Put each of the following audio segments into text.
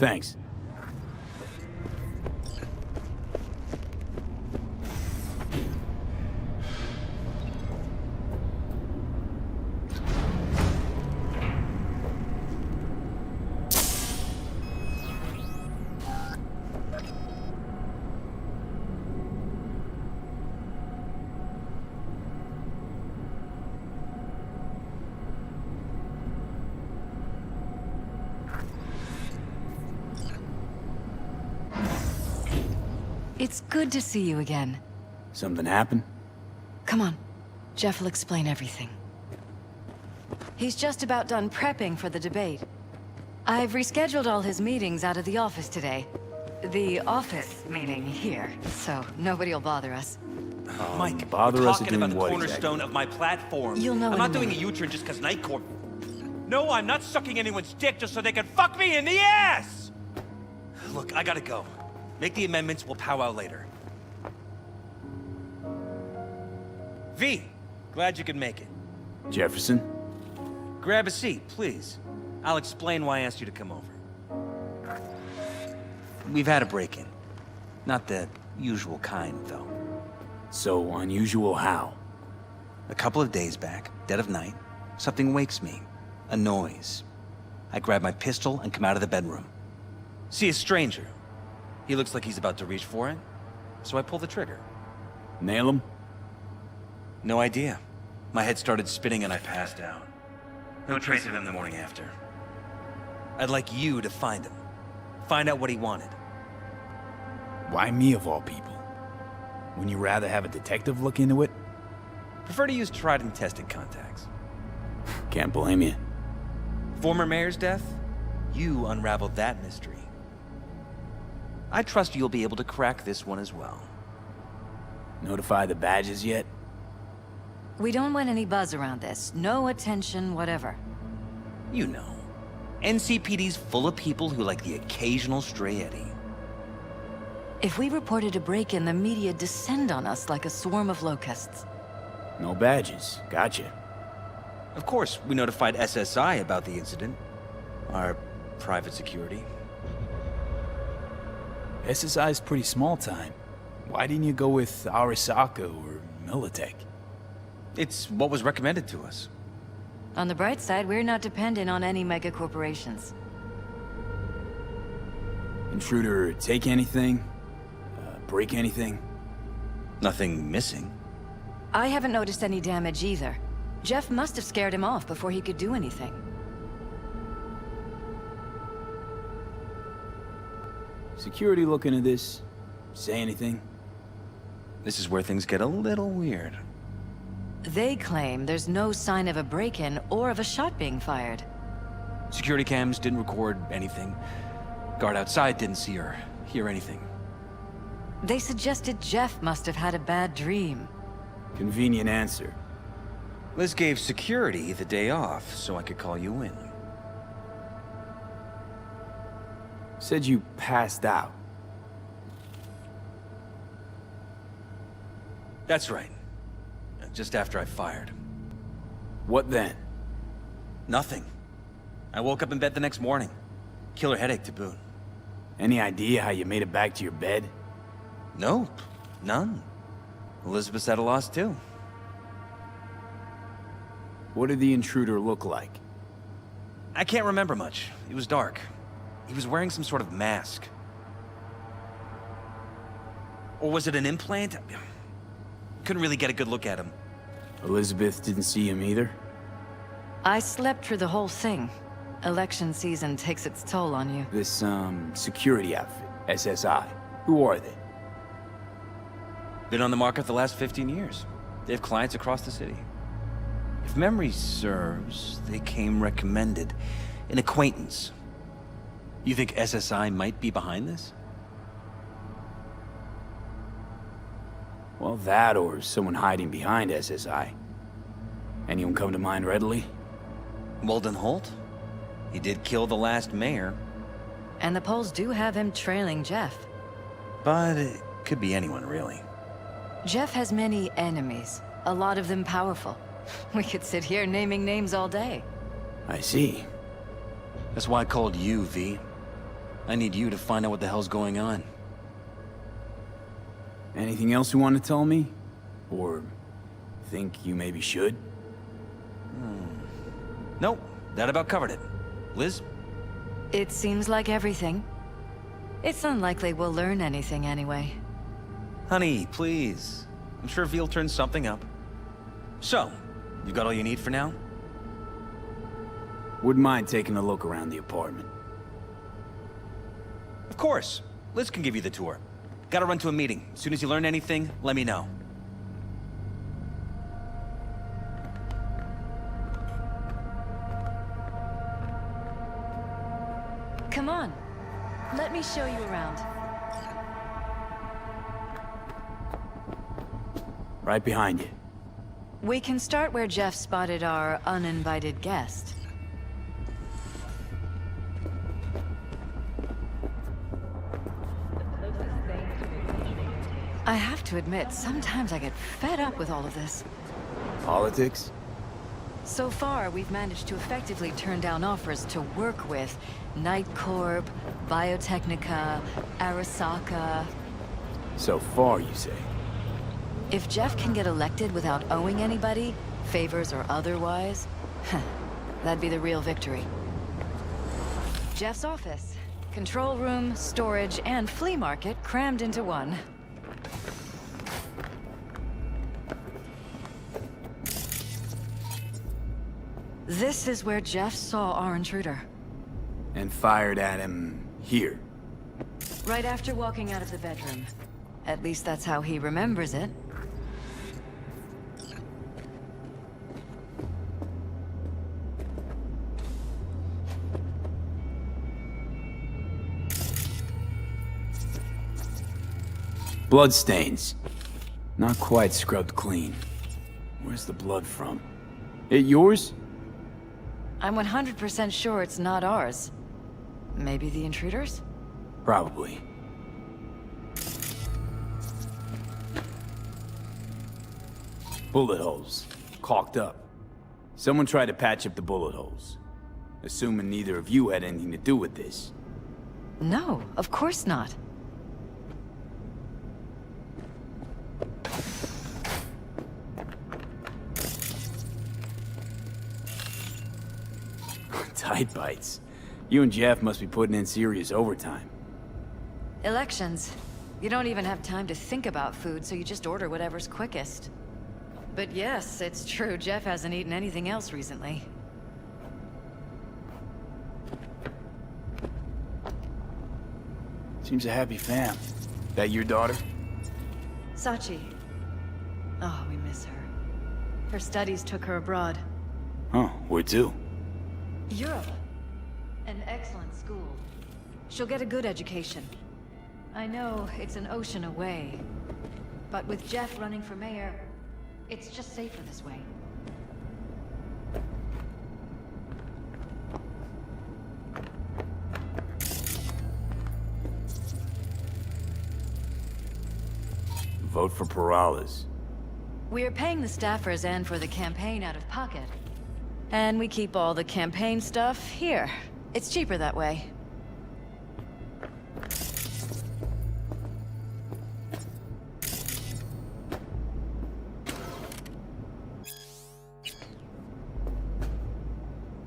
Thanks. It's good to see you again. Something happened? Come on. Jeff will explain everything. He's just about done prepping for the debate. I've rescheduled all his meetings out of the office today. The office meeting here, so nobody will bother us. Mike, bother we're us talking doing about the what cornerstone exactly? of my platform. You'll know I'm in not a doing a minute. U-turn just because Night Corp... No, I'm not sucking anyone's dick just so they can fuck me in the ass! Look, I gotta go. Make the amendments, we'll powwow later. V, glad you could make it. Jefferson? Grab a seat, please. I'll explain why I asked you to come over. We've had a break-in. Not the usual kind, though. So unusual how? A couple of days back, dead of night, something wakes me. A noise. I grab my pistol and come out of the bedroom. See a stranger. He looks like he's about to reach for it, so I pull the trigger. Nail him? No idea. My head started spinning and I passed out. No trace of him the morning after. I'd like you to find him. Find out what he wanted. Why me of all people? Wouldn't you rather have a detective look into it? Prefer to use tried and tested contacts. Can't blame you. Former mayor's death? You unraveled that mystery. I trust you'll be able to crack this one as well. Notify the badges yet? We don't want any buzz around this. No attention, whatever. You know. NCPD's full of people who like the occasional stray eddy. If we reported a break-in, the media descend on us like a swarm of locusts. No badges. Gotcha. Of course, we notified SSI about the incident. Our private security. SSI's pretty small time. Why didn't you go with Arasaka or Militech? It's what was recommended to us. On the bright side, we're not dependent on any mega corporations. Intruder take anything? Break anything? Nothing missing. I haven't noticed any damage either. Jeff must have scared him off before he could do anything. Security looking at this? Say anything? This is where things get a little weird. They claim there's no sign of a break-in or of a shot being fired. Security cams didn't record anything. Guard outside didn't see or hear anything. They suggested Jeff must have had a bad dream. Convenient answer. Liz gave security the day off so I could call you in. Said you passed out. That's right. Just after I fired. What then? Nothing. I woke up in bed the next morning. Killer headache to boot. Any idea how you made it back to your bed? Nope. None. Elizabeth's at a loss too. What did the intruder look like? I can't remember much. It was dark. He was wearing some sort of mask. Or was it an implant? Couldn't really get a good look at him. Elizabeth didn't see him either? I slept through the whole thing. Election season takes its toll on you. This, security outfit, SSI. Who are they? Been on the market the last 15 years. They have clients across the city. If memory serves, they came recommended. An acquaintance. You think SSI might be behind this? Well, that or someone hiding behind SSI. Anyone come to mind readily? Walden Holt? He did kill the last mayor. And the polls do have him trailing Jeff. But it could be anyone, really. Jeff has many enemies, a lot of them powerful. We could sit here naming names all day. I see. That's why I called you, V. I need you to find out what the hell's going on. Anything else you want to tell me? Or think you maybe should? Nope, that about covered it. Liz? It seems like everything. It's unlikely we'll learn anything anyway. Honey, please. I'm sure Veal turns something up. So, you got all you need for now? Wouldn't mind taking a look around the apartment. Of course. Liz can give you the tour. Gotta run to a meeting. As soon as you learn anything, let me know. Come on. Let me show you around. Right behind you. We can start where Jeff spotted our uninvited guest. I have to admit, sometimes I get fed up with all of this. Politics? So far, we've managed to effectively turn down offers to work with Night Corp, Biotechnica, Arasaka. So far, you say? If Jeff can get elected without owing anybody, favors or otherwise, that'd be the real victory. Jeff's office, control room, storage, and flea market crammed into one. This is where Jeff saw our intruder. And fired at him here. Right after walking out of the bedroom. At least that's how he remembers it. Bloodstains. Not quite scrubbed clean. Where's the blood from? It yours? I'm 100% sure it's not ours. Maybe the intruders? Probably. Bullet holes. Caulked up. Someone tried to patch up the bullet holes. Assuming neither of you had anything to do with this. No, of course not. Tight bites. You and Jeff must be putting in serious overtime. Elections. You don't even have time to think about food, so you just order whatever's quickest. But yes, it's true, Jeff hasn't eaten anything else recently. Seems a happy fam. That your daughter? Sachi. Oh, we miss her. Her studies took her abroad. Huh, where to? Europe. An excellent school. She'll get a good education. I know it's an ocean away, but with Jeff running for mayor, it's just safer this way. Vote for Perales. We're paying the staffers and for the campaign out of pocket. And we keep all the campaign stuff here. It's cheaper that way.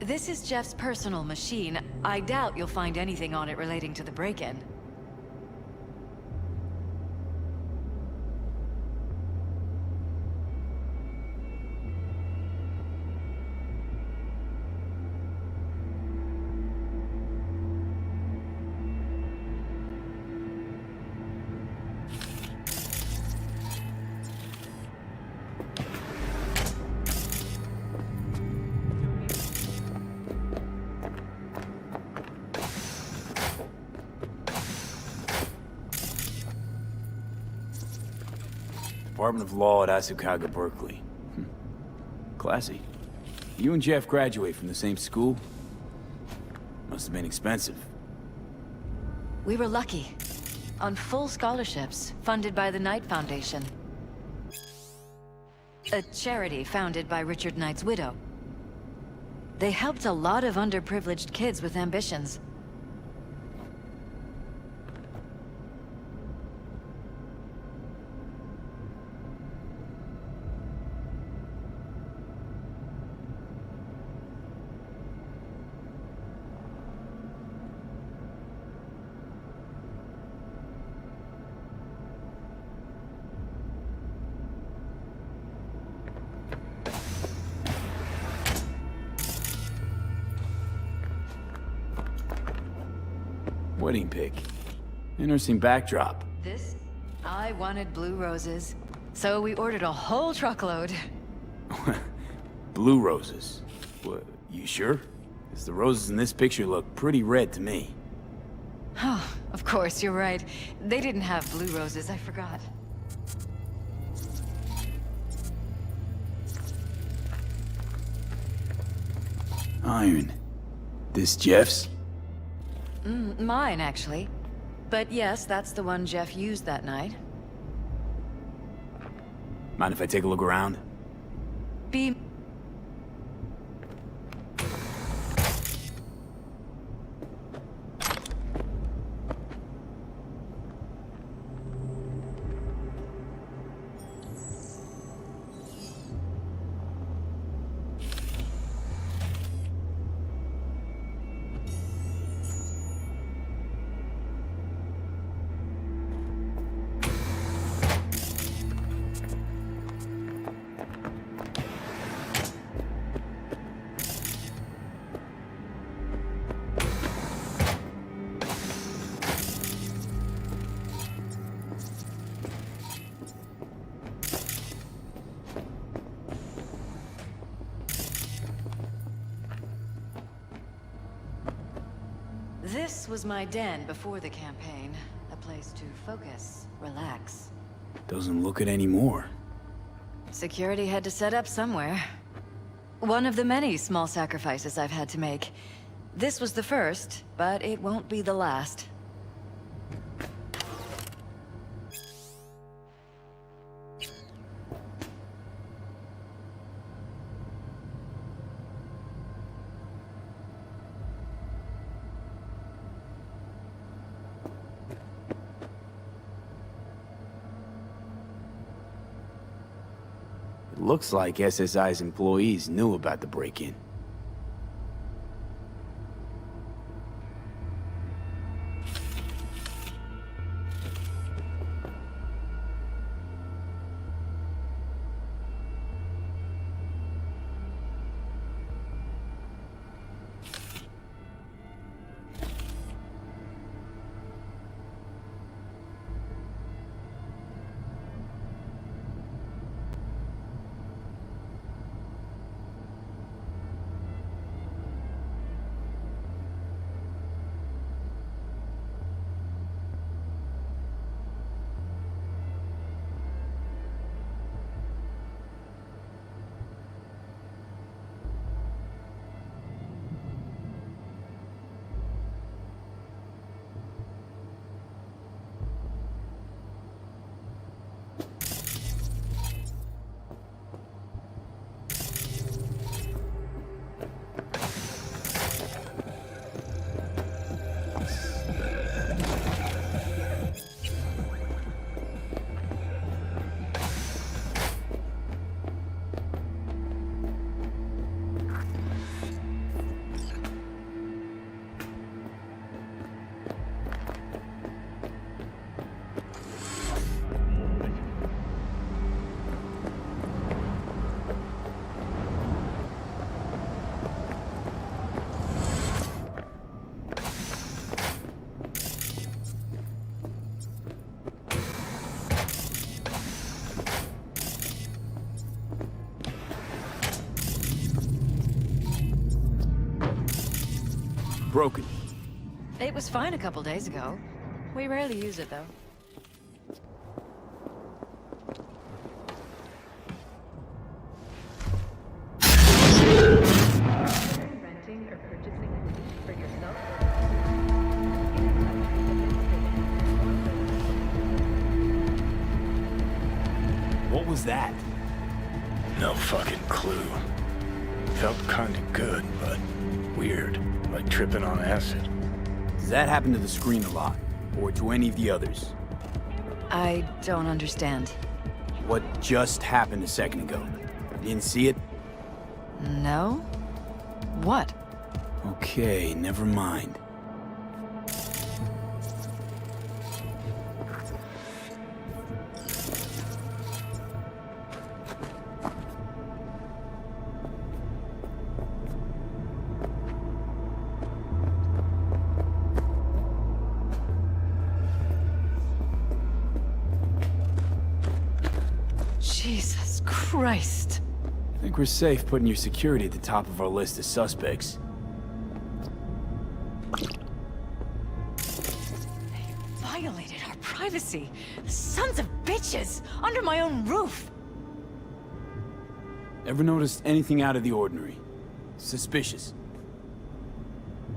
This is Jeff's personal machine. I doubt you'll find anything on it relating to the break-in. Department of Law at Asukaga, Berkeley. Classy. You and Jeff graduate from the same school? Must have been expensive. We were lucky. On full scholarships, funded by the Knight Foundation. A charity founded by Richard Knight's widow. They helped a lot of underprivileged kids with ambitions. Wedding pic. Interesting backdrop. This? I wanted blue roses. So we ordered a whole truckload. Blue roses. What, you sure? Because the roses in this picture look pretty red to me. Oh, of course, you're right. They didn't have blue roses, I forgot. Iron. This Jeff's? Mine, actually. But yes, that's the one Jeff used that night. Mind if I take a look around? Be... This was my den before the campaign. A place to focus, relax. Doesn't look it anymore. Security had to set up somewhere. One of the many small sacrifices I've had to make. This was the first, but it won't be the last. It looks like SSI's employees knew about the break-in. Broken. It was fine a couple days ago. We rarely use it, though. Renting or purchasing for yourself. What was that? No fucking clue. Felt kinda good, but weird. Like tripping on acid. Does that happen to the screen a lot? Or to any of the others? I don't understand. What just happened a second ago? You didn't see it? No? What? Okay, never mind. Christ. I think we're safe putting your security at the top of our list of suspects. Violated our privacy. Sons of bitches! Under my own roof! Ever noticed anything out of the ordinary? Suspicious?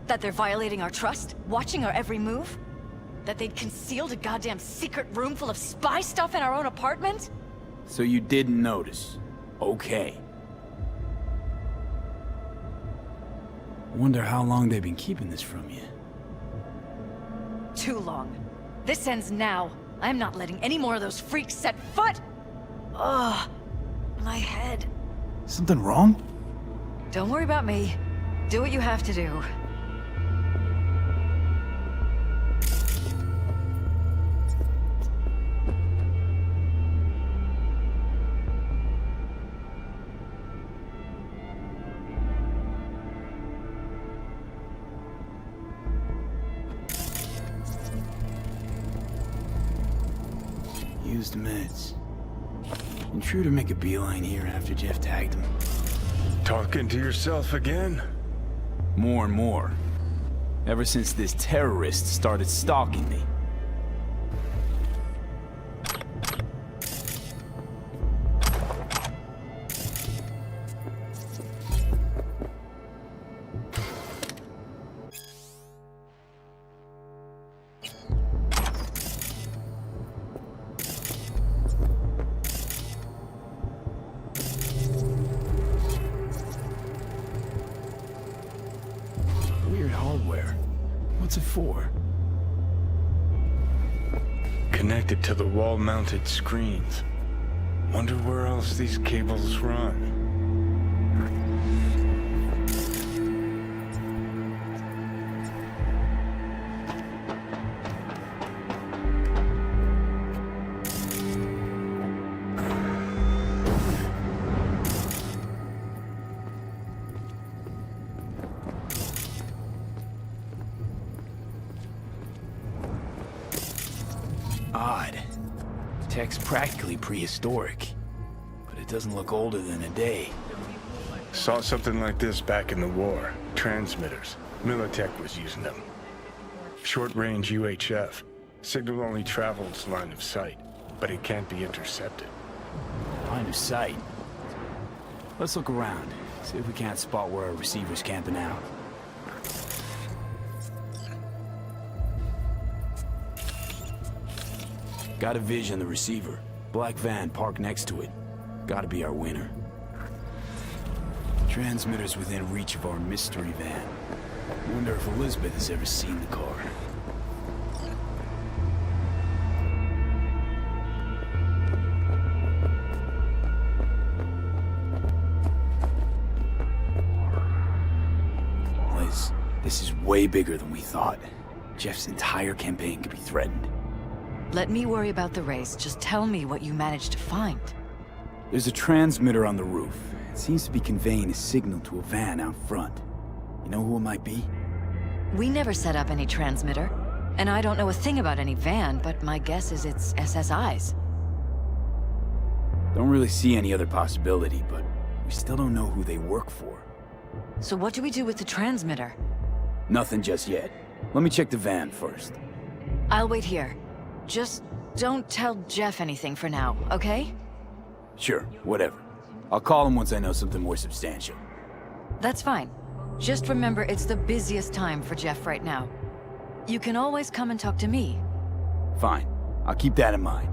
That they're violating our trust? Watching our every move? That they'd concealed a goddamn secret room full of spy stuff in our own apartment? So you didn't notice. Okay. Wonder how long they've been keeping this from you. Too long. This ends now. I'm not letting any more of those freaks set foot! Ugh. My head. Something wrong? Don't worry about me. Do what you have to do. Used meds. Intruder make a beeline here after Jeff tagged him. Talking to yourself again? More and more. Ever since this terrorist started stalking me. Weird hardware. What's it for? Connected to the wall-mounted screens. Wonder where else these cables run. Odd. Tech's practically prehistoric. But it doesn't look older than a day. Saw something like this back in the war. Transmitters. Militech was using them. Short-range UHF. Signal only travels line of sight, but it can't be intercepted. Line of sight. Let's look around. See if we can't spot where our receiver's camping out. Got a vision of the receiver. Black van parked next to it. Gotta be our winner. Transmitter's within reach of our mystery van. Wonder if Elizabeth has ever seen the car. Liz, this is way bigger than we thought. Jeff's entire campaign could be threatened. Let me worry about the race. Just tell me what you managed to find. There's a transmitter on the roof. It seems to be conveying a signal to a van out front. You know who it might be? We never set up any transmitter. And I don't know a thing about any van, but my guess is it's SSI's. Don't really see any other possibility, but we still don't know who they work for. So what do we do with the transmitter? Nothing just yet. Let me check the van first. I'll wait here. Just don't tell Jeff anything for now, okay? Sure, whatever. I'll call him once I know something more substantial. That's fine. Just remember it's the busiest time for Jeff right now. You can always come and talk to me. Fine. I'll keep that in mind.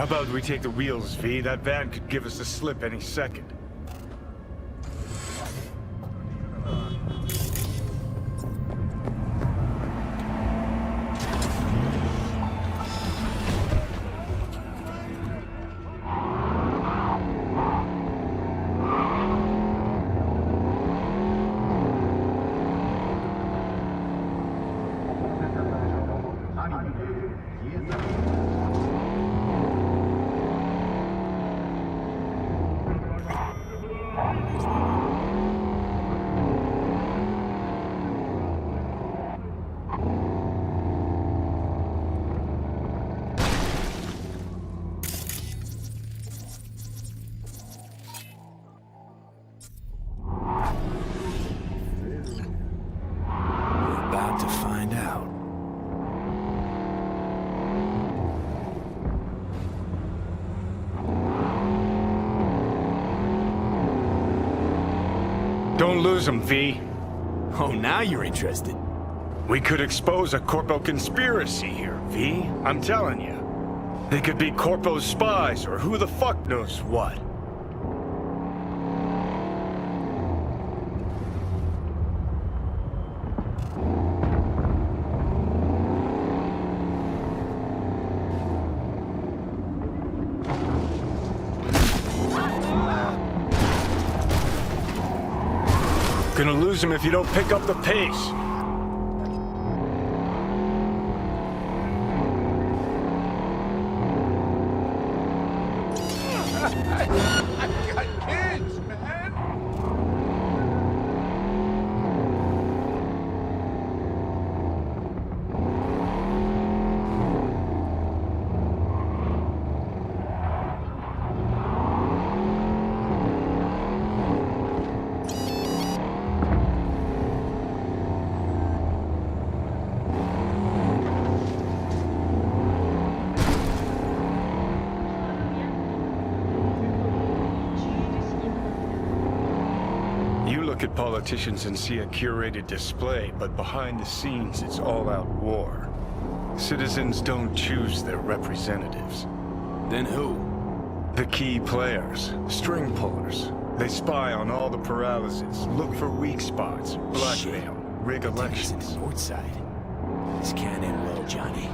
How about we take the wheels, V? That van could give us a slip any second. We're about to find out. Don't lose them, V. Oh, now you're interested. We could expose a Corpo conspiracy here, V. I'm telling you. They could be Corpo's spies, or who the fuck knows what. Gonna lose him if you don't pick up the pace. Look at politicians and see a curated display, but behind the scenes it's all-out war. Citizens don't choose their representatives. Then who? The key players, string pullers. They spy on all the paralysis, look for weak spots, blackmail, rig elections. North side. This can't end well, Johnny.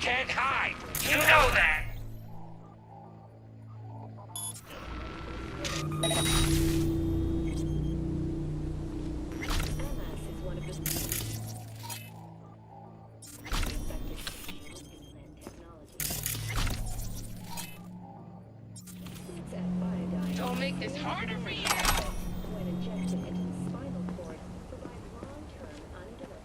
Can't hide. You know that. Don't make this harder for you. When injected into the spinal cord, provides long-term undetected.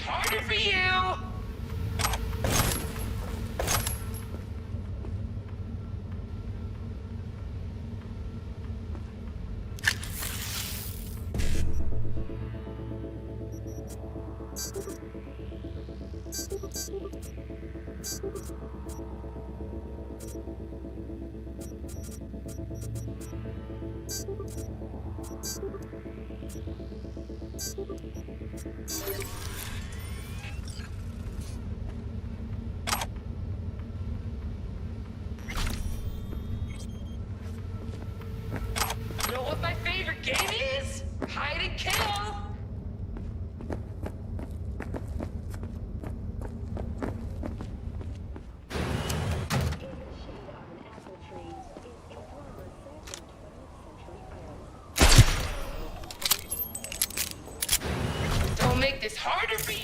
harder for you! You know what my favorite game is? Hide and kill! Don't make this harder for you!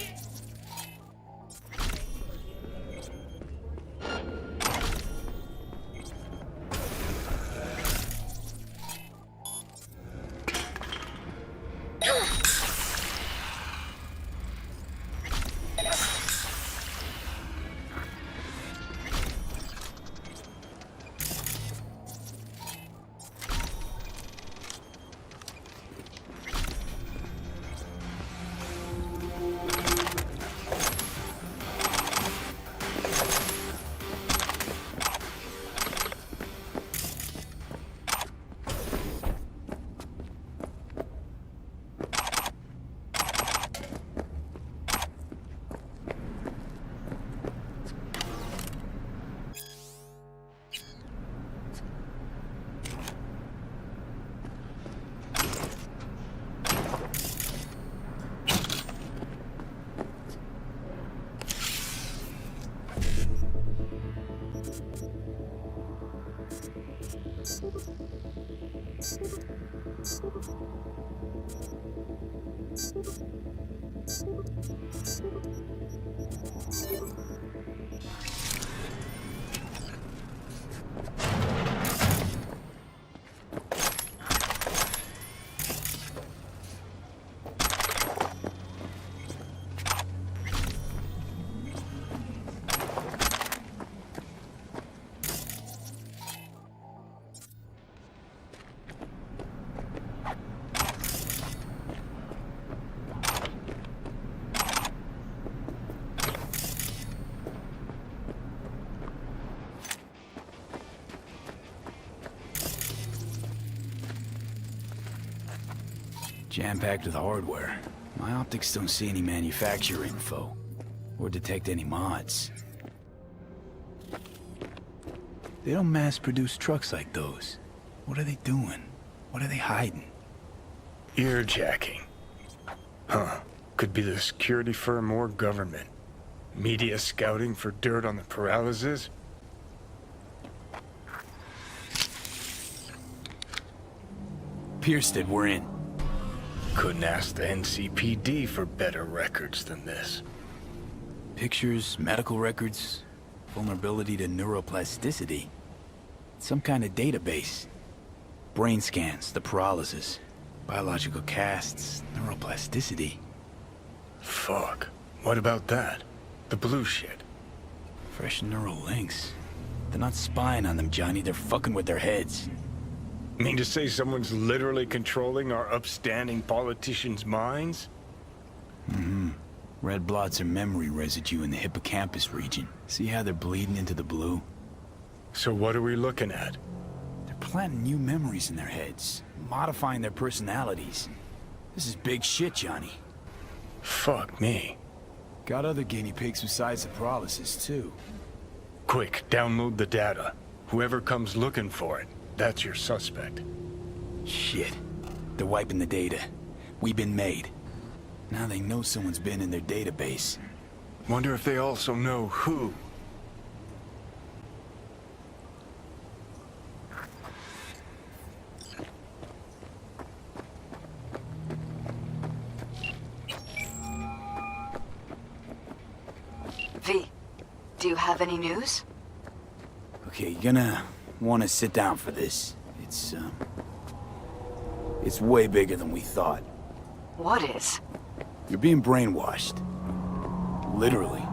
Jam-packed with hardware. My optics don't see any manufacturer info. Or detect any mods. They don't mass-produce trucks like those. What are they doing? What are they hiding? Earjacking. Huh. Could be the security firm or government. Media scouting for dirt on the paralysis? Pierced it, we're in. Couldn't ask the NCPD for better records than this. Pictures, medical records, vulnerability to neuroplasticity. Some kind of database. Brain scans, the paralysis, biological casts, neuroplasticity. Fuck. What about that? The blue shit. Fresh neural links. They're not spying on them, Johnny. They're fucking with their heads. Mean to say someone's literally controlling our upstanding politicians' minds? Mm-hmm. Red blots are memory residue in the hippocampus region. See how they're bleeding into the blue? So what are we looking at? They're planting new memories in their heads, modifying their personalities. This is big shit, Johnny. Fuck me. Got other guinea pigs besides the paralysis, too. Quick, download the data. Whoever comes looking for it, that's your suspect. Shit. They're wiping the data. We've been made. Now they know someone's been in their database. Wonder if they also know who. V, do you have any news? Okay, you're gonna want to sit down for this. It's way bigger than we thought. What is? You're being brainwashed. Literally.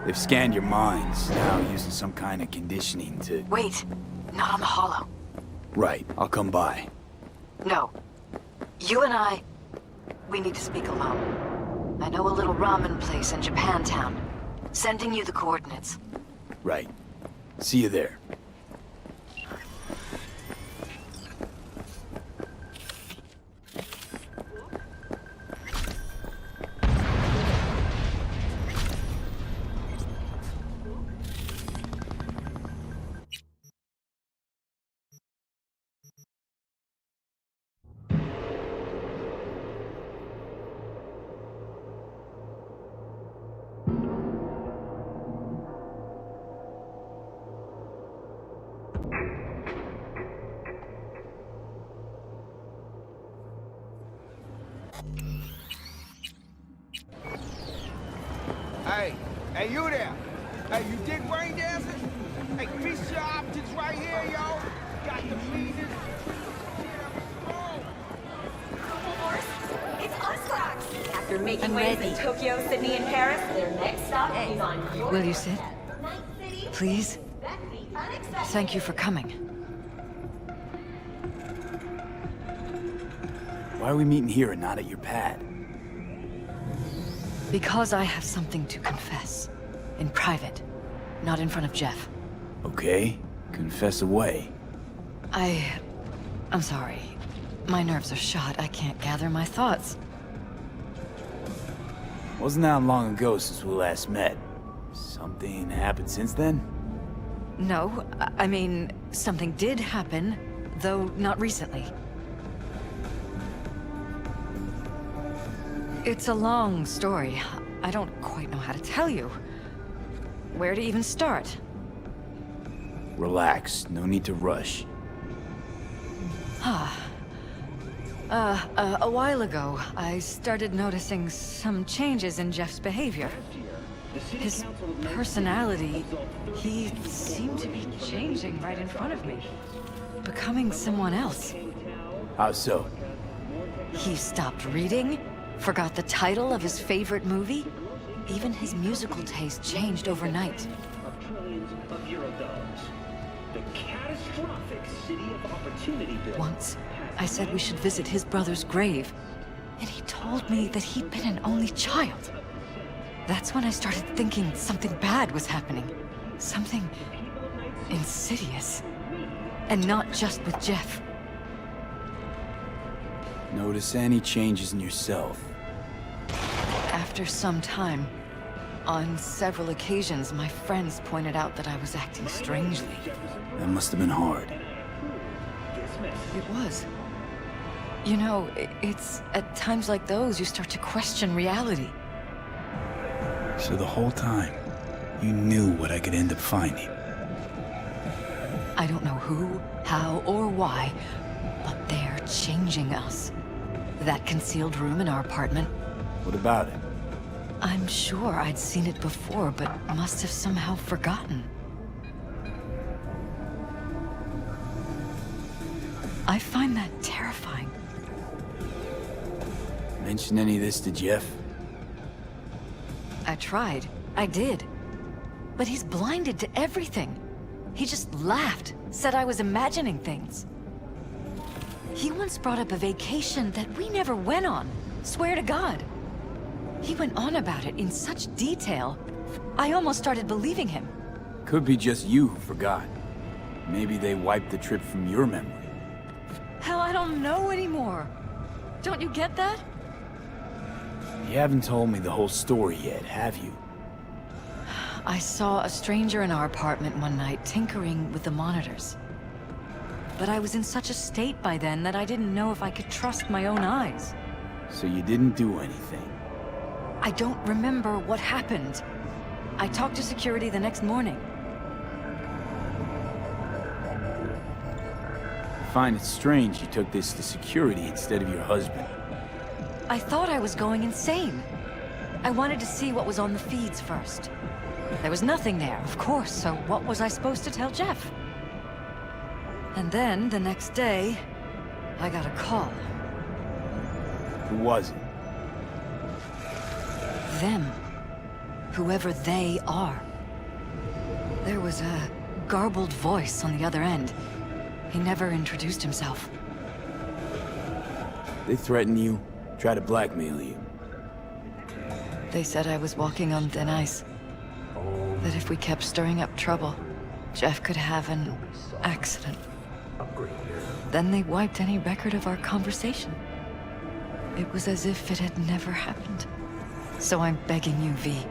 They've scanned your minds, now using some kind of conditioning to... Wait, not on the holo. Right, I'll come by. No. You and I, we need to speak alone. I know a little ramen place in Japantown. Sending you the coordinates. Right. See you there. Hey, you there? Hey, you dig rain dancing? Hey, piece your optics right here, yo. Got the meanest. It's us, Crocs! After making I'm waves ready. in Tokyo, Sydney, and Paris, their next stop is on your Will you sit? Night City. Please? That's the unexpected. Thank you for coming. Why are we meeting here and not at your pad? Because I have something to confess. In private. Not in front of Jeff. Okay, confess away. I'm sorry. My nerves are shot. I can't gather my thoughts. Wasn't that long ago since we last met. Something happened since then? No, I mean, something did happen, though not recently. It's a long story. I don't quite know how to tell you. Where to even start? Relax, no need to rush. A while ago, I started noticing some changes in Jeff's behavior. His personality, he seemed to be changing right in front of me. Becoming someone else. How so? He stopped reading, forgot the title of his favorite movie. Even his musical taste changed overnight. Of trillions of eurodollars. The catastrophic city of opportunity bill. Once, I said we should visit his brother's grave, and he told me that he'd been an only child. That's when I started thinking something bad was happening. Something insidious. And not just with Jeff. Notice any changes in yourself? After some time, on several occasions, my friends pointed out that I was acting strangely. That must have been hard. It was. You know, it's at times like those you start to question reality. So the whole time, you knew what I could end up finding. I don't know who, how, or why, but they're changing us. That concealed room in our apartment, What about it? I'm sure I'd seen it before, but must have somehow forgotten. I find that terrifying. Mention any of this to Jeff? I tried. I did. But he's blinded to everything. He just laughed, said I was imagining things. He once brought up a vacation that we never went on. Swear to God. He went on about it in such detail. I almost started believing him. Could be just you who forgot. Maybe they wiped the trip from your memory. Hell, I don't know anymore. Don't you get that? You haven't told me the whole story yet, have you? I saw a stranger in our apartment one night tinkering with the monitors. But I was in such a state by then that I didn't know if I could trust my own eyes. So you didn't do anything? I don't remember what happened. I talked to security the next morning. I find it strange you took this to security instead of your husband. I thought I was going insane. I wanted to see what was on the feeds first. There was nothing there, of course, so what was I supposed to tell Jeff? And then, the next day, I got a call. Who was it? Them. whoever they are. There was a garbled voice on the other end. He never introduced himself. They threaten you, try to blackmail you. They said I was walking on thin ice. That if we kept stirring up trouble, Jeff could have an accident. Then they wiped any record of our conversation. It was as if it had never happened. So I'm begging you, V.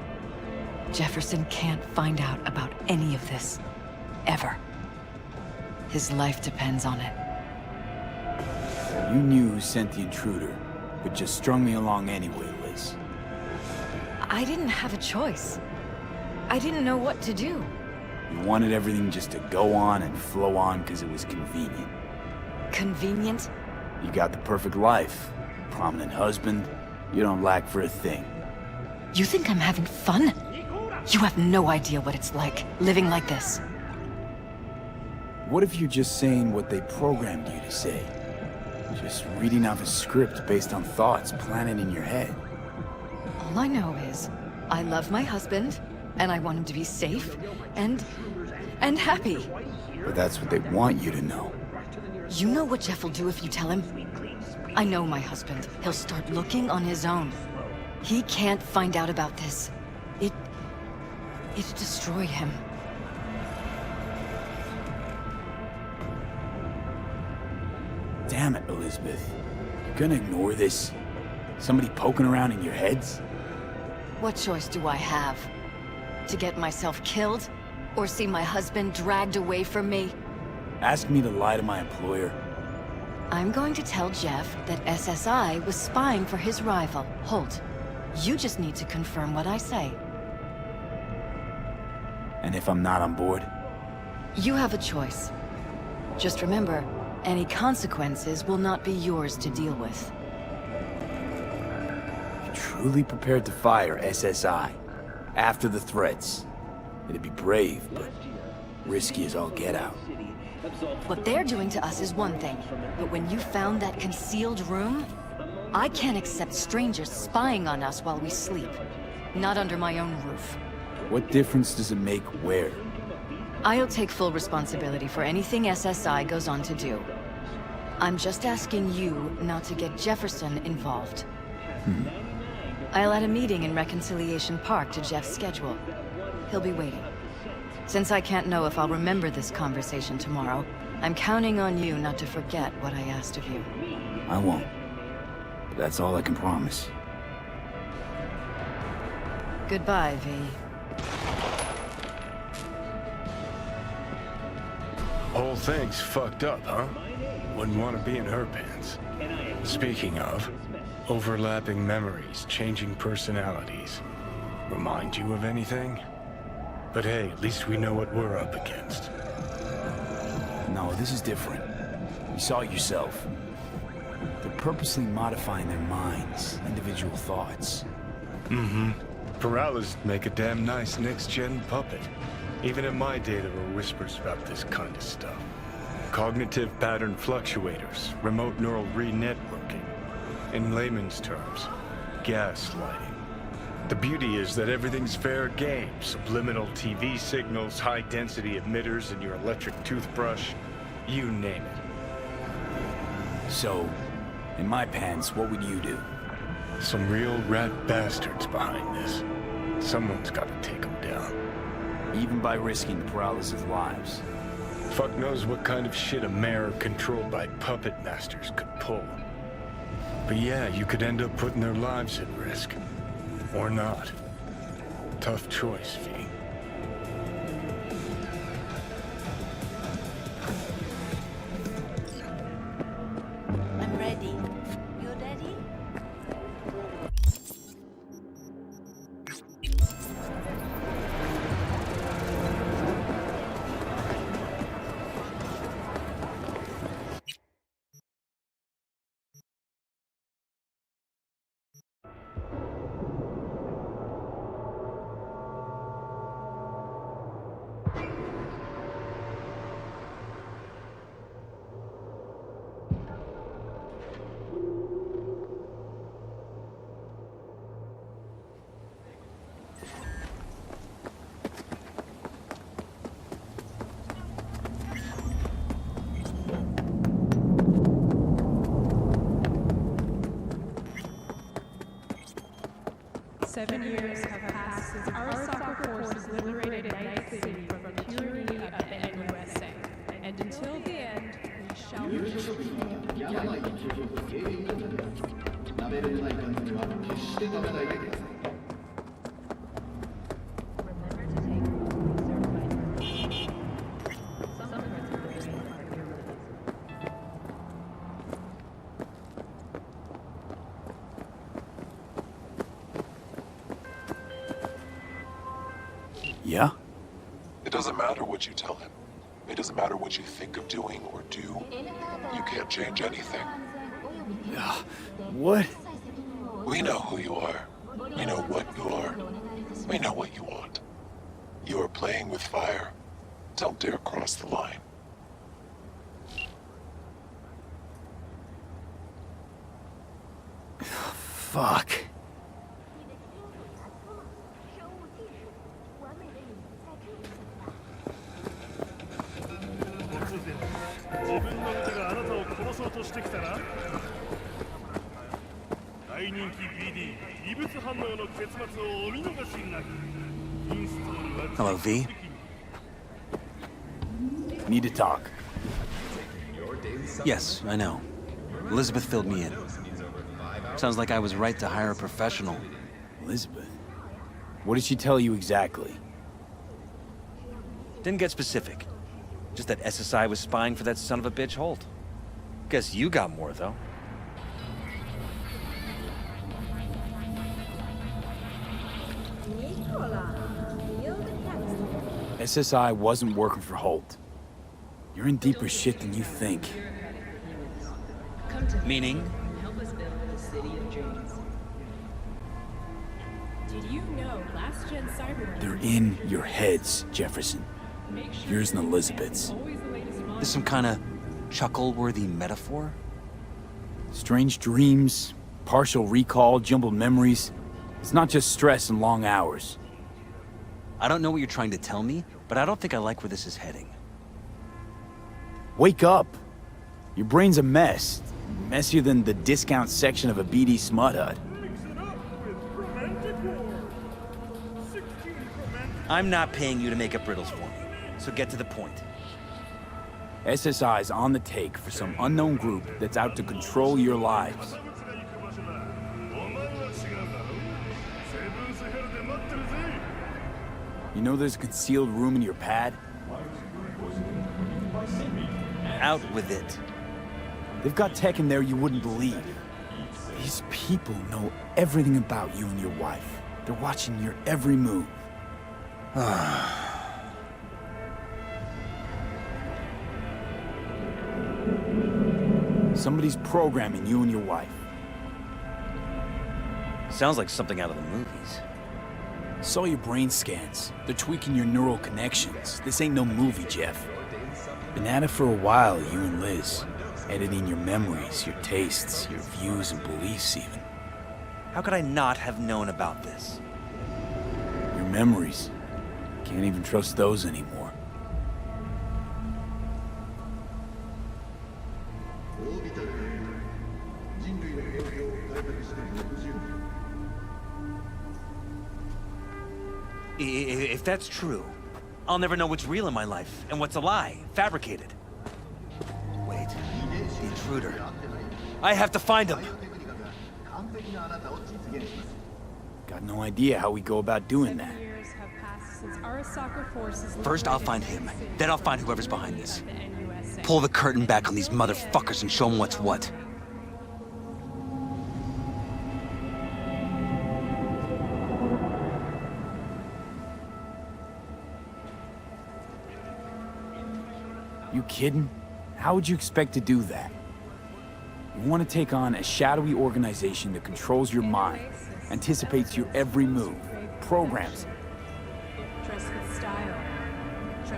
Jefferson can't find out about any of this. Ever. His life depends on it. You knew who sent the intruder, but just strung me along anyway, Liz. I didn't have a choice. I didn't know what to do. You wanted everything just to go on and flow on because it was convenient. Convenient? You got the perfect life. Prominent husband. You don't lack for a thing. You think I'm having fun? You have no idea what it's like, living like this. What if you're just saying what they programmed you to say? Just reading off a script based on thoughts planted in your head. All I know is, I love my husband, and I want him to be safe, and happy. But that's what they want you to know. You know what Jeff will do if you tell him? I know my husband. He'll start looking on his own. He can't find out about this. It'd destroy him. Damn it, Elizabeth. You're gonna ignore this? Somebody poking around in your heads? What choice do I have? To get myself killed? Or see my husband dragged away from me? Ask me to lie to my employer? I'm going to tell Jeff that SSI was spying for his rival, Holt. You just need to confirm what I say. And if I'm not on board? You have a choice. Just remember, any consequences will not be yours to deal with. You're truly prepared to fire SSI after the threats. It'd be brave, but risky as all get out. What they're doing to us is one thing, but when you found that concealed room, I can't accept strangers spying on us while we sleep. Not under my own roof. What difference does it make where? I'll take full responsibility for anything SSI goes on to do. I'm just asking you not to get Jefferson involved. I'll add a meeting in Reconciliation Park to Jeff's schedule. He'll be waiting. Since I can't know if I'll remember this conversation tomorrow, I'm counting on you not to forget what I asked of you. I won't. But that's all I can promise. Goodbye, V. Whole thing's fucked up, huh? Wouldn't want to be in her pants. Speaking of, overlapping memories, changing personalities. Remind you of anything? But hey, at least we know what we're up against. No, this is different. You saw it yourself. They're purposely modifying their minds, individual thoughts. Peralez make a damn nice next-gen puppet. Even in my day, there were whispers about this kind of stuff. Cognitive pattern fluctuators, remote neural re-networking. In layman's terms, gaslighting. The beauty is that everything's fair game. Subliminal TV signals, high-density emitters in your electric toothbrush. You name it. So, in my pants, what would you do? Some real rat bastards behind this. Someone's got to take them down. Even by risking the Peralez's lives. Fuck knows what kind of shit a mayor controlled by puppet masters could pull. But yeah, you could end up putting their lives at risk. Or not. Tough choice, V. I'm ready. You ready? 7 years have passed since our soccer forces liberated Night City from the tyranny of the NUSA. And until the end, we shall Yeah? It doesn't matter what you tell him. It doesn't matter what you think of doing or do. You can't change anything. What? We know who you are. We know what you are. We know what you want. You are playing with fire. Don't dare cross the line. Fuck. Hello, V. Need to talk. Yes, I know. Elizabeth filled me in. Sounds like I was right to hire a professional. Elizabeth? What did she tell you exactly? Didn't get specific. Just that SSI was spying for that son of a bitch Holt. Guess you got more, though. SSI wasn't working for Holt. You're in deeper shit than you think. Meaning? Did you know last-gen Cyberpunk... They're in your heads, Jefferson. Yours and Elizabeth's. This some kind of chuckle-worthy metaphor? Strange dreams, partial recall, jumbled memories. It's not just stress and long hours. I don't know what you're trying to tell me, but I don't think I like where this is heading. Wake up! Your brain's a mess. Messier than the discount section of a BD smut hut. I'm not paying you to make up riddles for me, so get to the point. SSI's on the take for some unknown group that's out to control your lives. You know there's a concealed room in your pad? Out with it. They've got tech in there you wouldn't believe. These people know everything about you and your wife. They're watching your every move. Somebody's programming you and your wife. Sounds like something out of the movies. Saw your brain scans. They're tweaking your neural connections. This ain't no movie, Jeff. Been at it for a while, you and Liz. Editing your memories, your tastes, your views and beliefs even. How could I not have known about this? Your memories. Can't even trust those anymore. If that's true, I'll never know what's real in my life and what's a lie, fabricated. Wait, the intruder. I have to find him. Got no idea how we go about doing that. First, I'll find him. Then I'll find whoever's behind this. Pull the curtain back on these motherfuckers and show them what's what. You kidding? How would you expect to do that? You want to take on a shadowy organization that controls your mind, anticipates your every move, programs.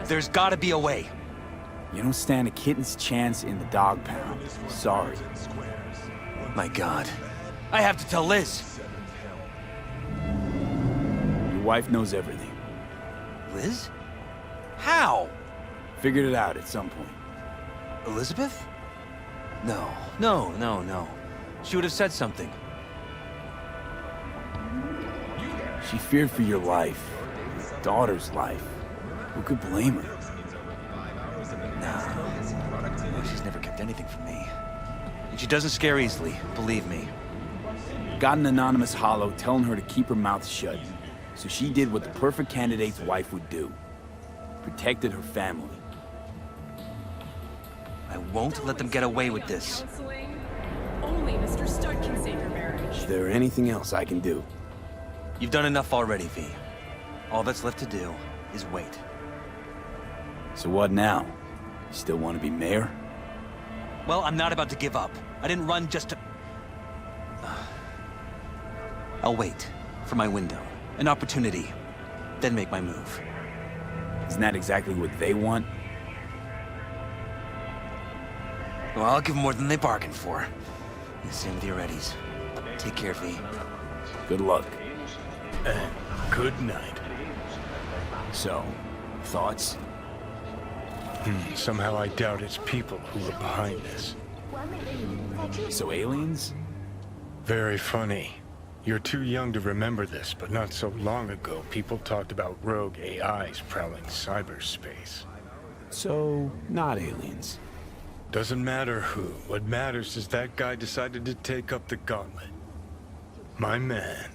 There's gotta be a way. You don't stand a kitten's chance in the dog pound. Sorry. My God. I have to tell Liz. Your wife knows everything. Liz? How? Figured it out at some point. Elizabeth? No. She would have said something. She feared for your life, your daughter's life. Who could blame her? No, she's never kept anything from me. And she doesn't scare easily, believe me. Got an anonymous hollow telling her to keep her mouth shut. So she did what the perfect candidate's wife would do. Protected her family. I won't let them get away with this. Counseling? Only Mr. Stud can save your marriage. Is there anything else I can do? You've done enough already, V. All that's left to do is wait. So what now? You still want to be mayor? Well, I'm not about to give up. I didn't run just to... I'll wait for my window, an opportunity, then make my move. Isn't that exactly what they want? Well, I'll give them more than they bargained for. And same with your Eddies. Take care, V. Good luck. And good night. So, thoughts? Somehow I doubt it's people who are behind this. So aliens? Very funny. You're too young to remember this, but not so long ago, people talked about rogue AIs prowling cyberspace. So, not aliens. Doesn't matter who. What matters is that guy decided to take up the gauntlet. My man.